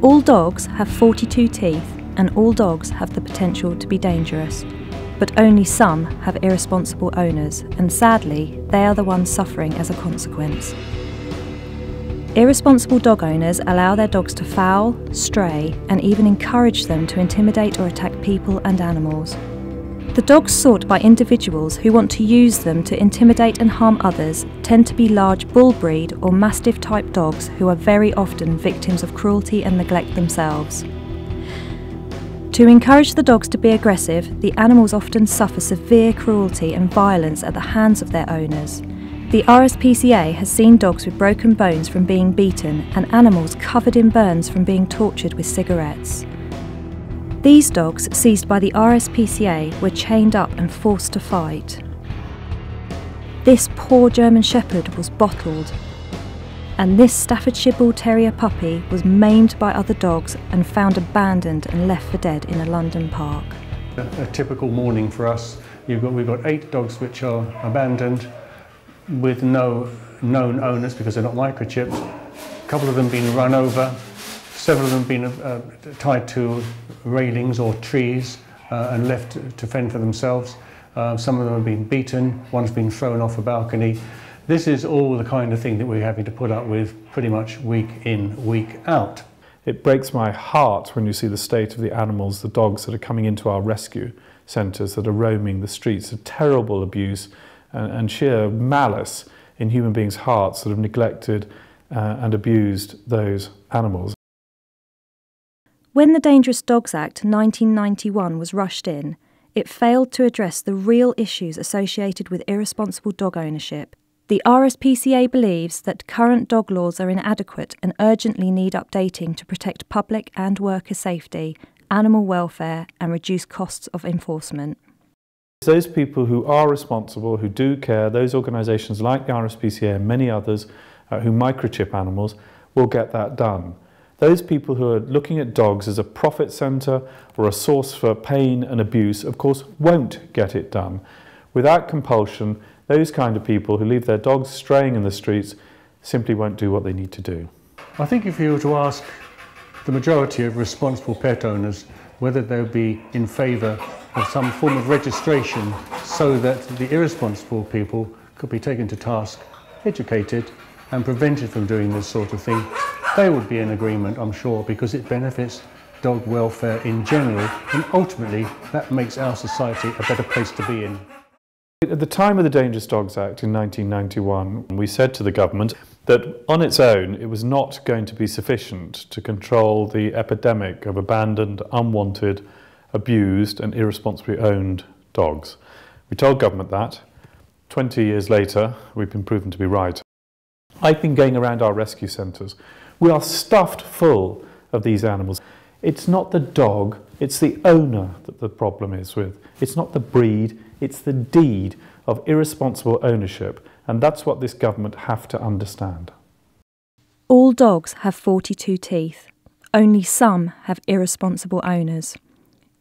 All dogs have 42 teeth and all dogs have the potential to be dangerous, but only some have irresponsible owners, and sadly, they are the ones suffering as a consequence. Irresponsible dog owners allow their dogs to foul, stray, and even encourage them to intimidate or attack people and animals. The dogs sought by individuals who want to use them to intimidate and harm others tend to be large bull breed or mastiff type dogs who are very often victims of cruelty and neglect themselves. To encourage the dogs to be aggressive, the animals often suffer severe cruelty and violence at the hands of their owners. The RSPCA has seen dogs with broken bones from being beaten and animals covered in burns from being tortured with cigarettes. These dogs, seized by the RSPCA, were chained up and forced to fight. This poor German Shepherd was bottled, and this Staffordshire Bull Terrier puppy was maimed by other dogs and found abandoned and left for dead in a London park. A typical morning for us, we've got 8 dogs which are abandoned with no known owners because they're not microchipped. A couple of them being run over, several of them being tied to railings or trees and left to fend for themselves. Some of them have been beaten, one's been thrown off a balcony. This is all the kind of thing that we're having to put up with pretty much week in, week out. It breaks my heart when you see the state of the animals, the dogs that are coming into our rescue centres, that are roaming the streets, of terrible abuse and sheer malice in human beings' hearts that have neglected and abused those animals. When the Dangerous Dogs Act 1991 was rushed in, it failed to address the real issues associated with irresponsible dog ownership. The RSPCA believes that current dog laws are inadequate and urgently need updating to protect public and worker safety, animal welfare, and reduce costs of enforcement. Those people who are responsible, who do care, those organisations like the RSPCA and many others who microchip animals will get that done. Those people who are looking at dogs as a profit centre or a source for pain and abuse, of course, won't get it done. Without compulsion, those kind of people who leave their dogs straying in the streets simply won't do what they need to do. I think if you were to ask the majority of responsible pet owners whether they would be in favour of some form of registration so that the irresponsible people could be taken to task, educated and prevented from doing this sort of thing, they would be in agreement, I'm sure, because it benefits dog welfare in general, and ultimately that makes our society a better place to be in. At the time of the Dangerous Dogs Act in 1991, we said to the government that on its own it was not going to be sufficient to control the epidemic of abandoned, unwanted, abused and irresponsibly owned dogs. We told government that. 20 years later, we've been proven to be right. I've been going around our rescue centres. We are stuffed full of these animals. It's not the dog, it's the owner that the problem is with. It's not the breed, it's the deed of irresponsible ownership, and that's what this government have to understand. All dogs have 42 teeth. Only some have irresponsible owners.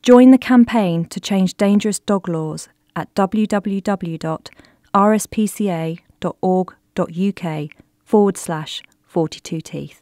Join the campaign to change dangerous dog laws at www.rspca.org.uk/42teeth.